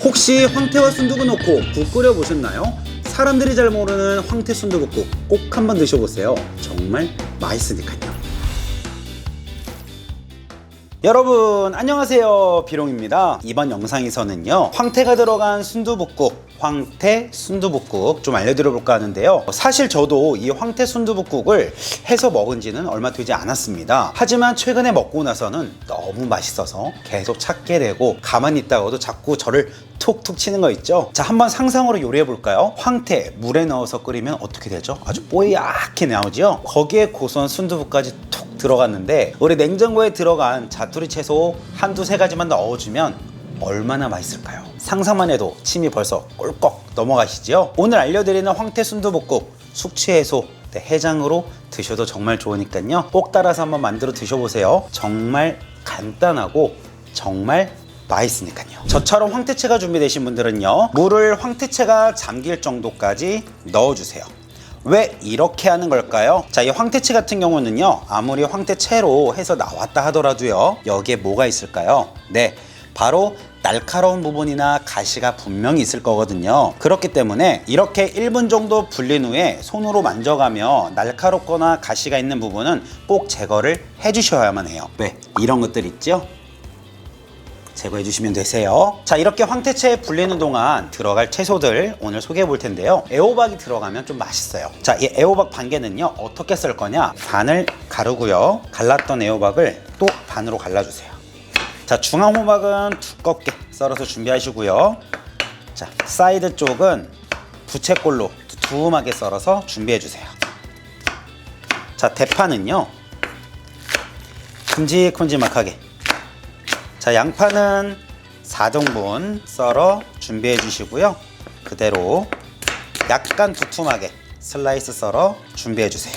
혹시 황태와 순두부 넣고 국 끓여 보셨나요? 사람들이 잘 모르는 황태 순두부국 꼭 한번 드셔보세요. 정말 맛있으니까요. 여러분 안녕하세요, 비롱입니다. 이번 영상에서는요, 황태가 들어간 순두부국, 황태 순두부국 좀 알려드려볼까 하는데요. 사실 저도 이 황태 순두부국을 해서 먹은 지는 얼마 되지 않았습니다. 하지만 최근에 먹고 나서는 너무 맛있어서 계속 찾게 되고, 가만히 있다가도 자꾸 저를 툭툭 치는 거 있죠. 자, 한번 상상으로 요리해 볼까요? 황태 물에 넣어서 끓이면 어떻게 되죠? 아주 뽀얗게 나오죠. 거기에 고소한 순두부까지 툭 들어갔는데, 우리 냉장고에 들어간 자투리 채소 한두 세 가지만 넣어주면 얼마나 맛있을까요? 상상만 해도 침이 벌써 꿀꺽 넘어가시죠? 오늘 알려드리는 황태 순두부국 숙취 해소, 해장으로 드셔도 정말 좋으니까요, 꼭 따라서 한번 만들어 드셔보세요. 정말 간단하고 정말 맛있으니까요. 저처럼 황태채가 준비되신 분들은요, 물을 황태채가 잠길 정도까지 넣어주세요. 왜 이렇게 하는 걸까요? 자, 이 황태채 같은 경우는요, 아무리 황태채로 해서 나왔다 하더라도요, 여기에 뭐가 있을까요? 네, 바로 날카로운 부분이나 가시가 분명히 있을 거거든요. 그렇기 때문에 이렇게 1분 정도 불린 후에 손으로 만져가며 날카롭거나 가시가 있는 부분은 꼭 제거를 해주셔야만 해요. 왜? 이런 것들 있죠? 제거해 주시면 되세요. 자, 이렇게 황태채에 불리는 동안 들어갈 채소들 오늘 소개해 볼 텐데요, 애호박이 들어가면 좀 맛있어요. 자, 이 애호박 반개는요, 어떻게 썰 거냐, 반을 가르고요, 갈랐던 애호박을 또 반으로 갈라주세요. 자, 중앙 호박은 두껍게 썰어서 준비하시고요. 자, 사이드 쪽은 부채꼴로 두툼하게 썰어서 준비해 주세요. 자, 대파는요, 큼직큼직하게. 자, 양파는 4등분 썰어 준비해 주시고요. 그대로 약간 두툼하게 슬라이스 썰어 준비해 주세요.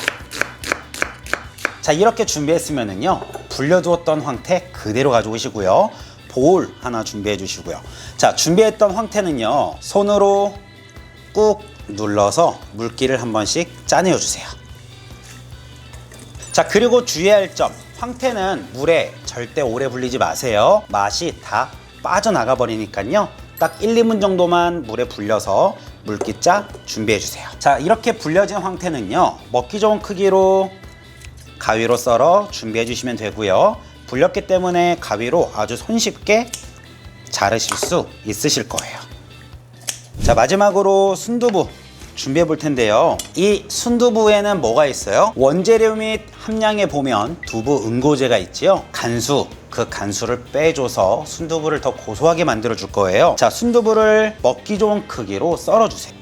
자, 이렇게 준비했으면은요, 불려두었던 황태 그대로 가져오시고요, 볼 하나 준비해 주시고요. 자, 준비했던 황태는요, 손으로 꾹 눌러서 물기를 한 번씩 짜내어 주세요. 자, 그리고 주의할 점, 황태는 물에 절대 오래 불리지 마세요. 맛이 다 빠져나가 버리니까요, 딱 1, 2분 정도만 물에 불려서 물기 짜 준비해 주세요. 자, 이렇게 불려진 황태는요, 먹기 좋은 크기로 가위로 썰어 준비해 주시면 되고요. 불렸기 때문에 가위로 아주 손쉽게 자르실 수 있으실 거예요. 자, 마지막으로 순두부 준비해 볼 텐데요, 이 순두부에는 뭐가 있어요? 원재료 및 함량에 보면 두부 응고제가 있지요. 간수, 그 간수를 빼줘서 순두부를 더 고소하게 만들어 줄 거예요. 자, 순두부를 먹기 좋은 크기로 썰어 주세요.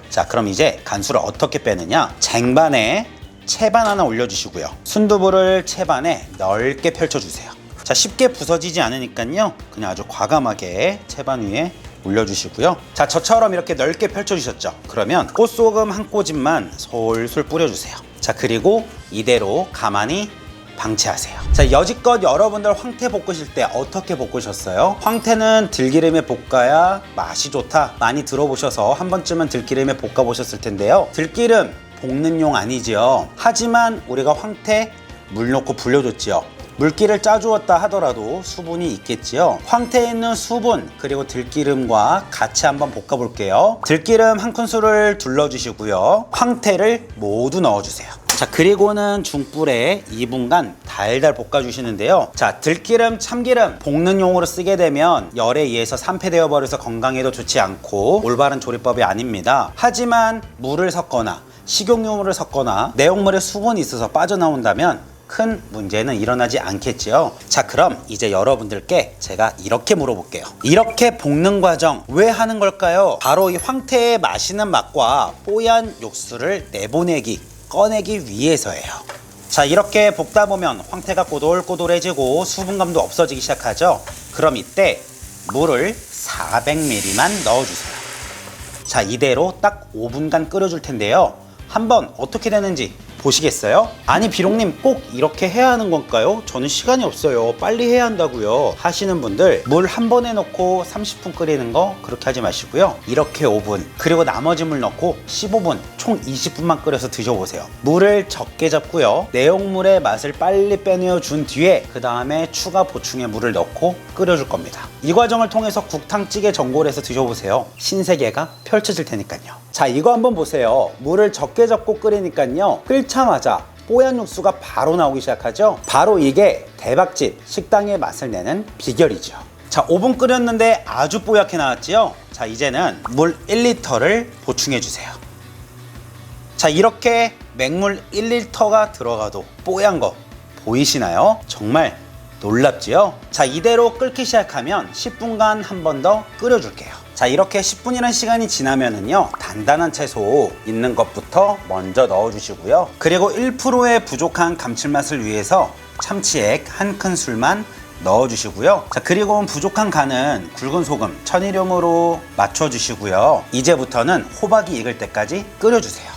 자, 그럼 이제 간수를 어떻게 빼느냐, 쟁반에 채반 하나 올려주시고요, 순두부를 채반에 넓게 펼쳐주세요. 자, 쉽게 부서지지 않으니까요, 그냥 아주 과감하게 채반 위에 올려주시고요. 자, 저처럼 이렇게 넓게 펼쳐주셨죠? 그러면 꽃소금 한 꼬집만 솔솔 뿌려주세요. 자, 그리고 이대로 가만히 방치하세요. 자, 여지껏 여러분들 황태 볶으실 때 어떻게 볶으셨어요? 황태는 들기름에 볶아야 맛이 좋다 많이 들어보셔서 한 번쯤은 들기름에 볶아 보셨을 텐데요, 들기름 볶는 용 아니지요. 하지만 우리가 황태 물 넣고 불려줬지요. 물기를 짜주었다 하더라도 수분이 있겠지요. 황태에 있는 수분 그리고 들기름과 같이 한번 볶아 볼게요. 들기름 한 큰술을 둘러주시고요, 황태를 모두 넣어주세요. 자, 그리고는 중불에 2분간 달달 볶아주시는데요, 자, 들기름, 참기름 볶는 용으로 쓰게 되면 열에 의해서 산패되어 버려서 건강에도 좋지 않고 올바른 조리법이 아닙니다. 하지만 물을 섞거나 식용유를 섞거나 내용물에 수분이 있어서 빠져나온다면 큰 문제는 일어나지 않겠지요. 자, 그럼 이제 여러분들께 제가 이렇게 물어볼게요. 이렇게 볶는 과정 왜 하는 걸까요? 바로 이 황태의 맛있는 맛과 뽀얀 육수를 꺼내기 위해서예요. 자, 이렇게 볶다 보면 황태가 꼬들꼬들해지고 수분감도 없어지기 시작하죠. 그럼 이때 물을 400ml만 넣어주세요. 자, 이대로 딱 5분간 끓여줄 텐데요, 한번 어떻게 되는지 보시겠어요? 아니 비롱님 꼭 이렇게 해야 하는 건가요? 저는 시간이 없어요. 빨리 해야 한다고요 하시는 분들, 물 한 번에 넣고 30분 끓이는 거 그렇게 하지 마시고요. 이렇게 5분, 그리고 나머지 물 넣고 15분, 총 20분만 끓여서 드셔보세요. 물을 적게 잡고요. 내용물의 맛을 빨리 빼내어 준 뒤에 그 다음에 추가 보충의 물을 넣고 끓여줄 겁니다. 이 과정을 통해서 국탕찌개 전골 해서 드셔보세요. 신세계가 펼쳐질 테니까요. 자, 이거 한번 보세요. 물을 적게 잡고 끓이니까요, 끓자마자 뽀얀 육수가 바로 나오기 시작하죠. 바로 이게 대박집 식당의 맛을 내는 비결이죠. 자, 5분 끓였는데 아주 뽀얗게 나왔지요. 자, 이제는 물 1리터를 보충해 주세요. 자, 이렇게 맹물 1리터가 들어가도 뽀얀 거 보이시나요? 정말 놀랍지요? 자, 이대로 끓기 시작하면 10분간 한 번 더 끓여줄게요. 자, 이렇게 10분이라는 시간이 지나면은요, 단단한 채소 있는 것부터 먼저 넣어주시고요. 그리고 1%의 부족한 감칠맛을 위해서 참치액 1큰술만 넣어주시고요. 자, 그리고 부족한 간은 굵은 소금, 천일염으로 맞춰주시고요. 이제부터는 호박이 익을 때까지 끓여주세요.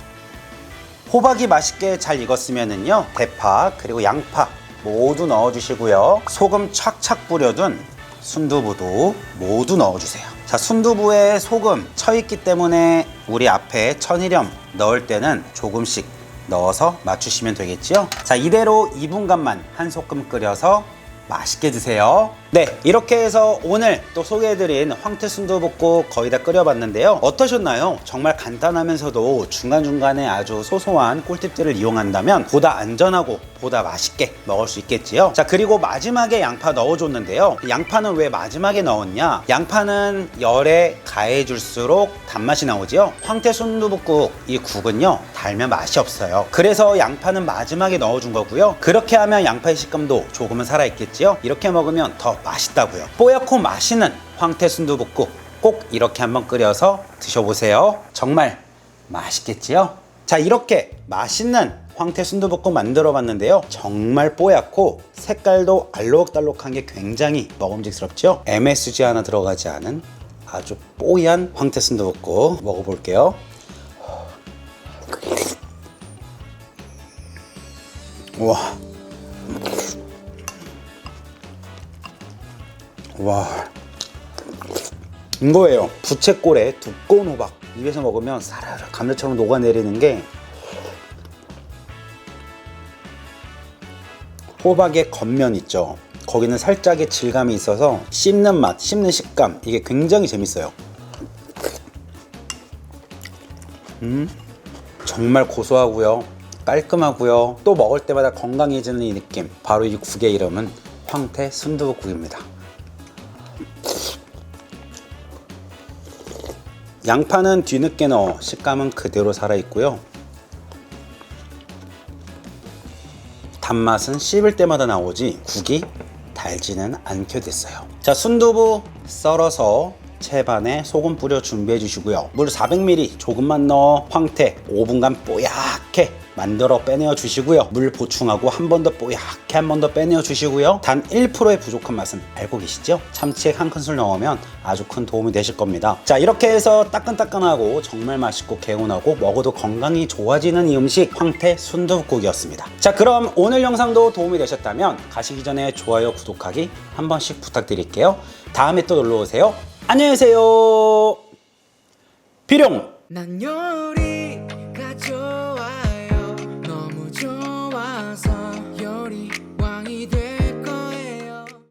호박이 맛있게 잘 익었으면은요, 대파 그리고 양파 모두 넣어주시고요. 소금 착착 뿌려둔 순두부도 모두 넣어주세요. 자, 순두부에 소금 쳐있기 때문에 우리 앞에 천일염 넣을 때는 조금씩 넣어서 맞추시면 되겠지요. 자, 이대로 2분간만 한 소끔 끓여서 맛있게 드세요. 네, 이렇게 해서 오늘 또 소개해드린 황태 순두부국 거의 다 끓여봤는데요. 어떠셨나요? 정말 간단하면서도 중간중간에 아주 소소한 꿀팁들을 이용한다면 보다 안전하고 보다 맛있게 먹을 수 있겠지요. 자, 그리고 마지막에 양파 넣어줬는데요. 양파는 왜 마지막에 넣었냐? 양파는 열에 가해줄수록 단맛이 나오지요. 황태 순두부국 이 국은요, 달면 맛이 없어요. 그래서 양파는 마지막에 넣어준 거고요. 그렇게 하면 양파의 식감도 조금은 살아있겠지요. 이렇게 먹으면 더 맛있다고요. 뽀얗고 맛있는 황태 순두부국 꼭 이렇게 한번 끓여서 드셔보세요. 정말 맛있겠지요? 자, 이렇게 맛있는 황태 순두부국 만들어 봤는데요. 정말 뽀얗고 색깔도 알록달록한 게 굉장히 먹음직스럽죠? MSG 하나 들어가지 않은 아주 뽀얀 황태 순두부국 먹어볼게요. 우와. 와, 이거예요. 부채꼴에 두꺼운 호박 입에서 먹으면 사르르 감자처럼 녹아내리는 게, 호박의 겉면 있죠, 거기는 살짝의 질감이 있어서 씹는 맛, 씹는 식감, 이게 굉장히 재밌어요. 정말 고소하고요, 깔끔하고요, 또 먹을 때마다 건강해지는 이 느낌, 바로 이 국의 이름은 황태 순두부국입니다. 양파는 뒤늦게 넣어 식감은 그대로 살아있고요. 단맛은 씹을 때마다 나오지 국이 달지는 않게 됐어요. 자, 순두부 썰어서 채반에 소금 뿌려 준비해 주시고요. 물 400ml 조금만 넣어 황태 5분간 뽀얗게 만들어 빼내어 주시고요. 물 보충하고 한 번 더 뽀얗게 한 번 더 빼내어 주시고요. 단 1%의 부족한 맛은 알고 계시죠? 참치액 1큰술 넣으면 아주 큰 도움이 되실 겁니다. 자, 이렇게 해서 따끈따끈하고 정말 맛있고 개운하고 먹어도 건강이 좋아지는 이 음식 황태 순두부국이었습니다. 자, 그럼 오늘 영상도 도움이 되셨다면 가시기 전에 좋아요, 구독하기 한 번씩 부탁드릴게요. 다음에 또 놀러오세요. 안녕히 계세요. 비룡. 난 요리가 좋아.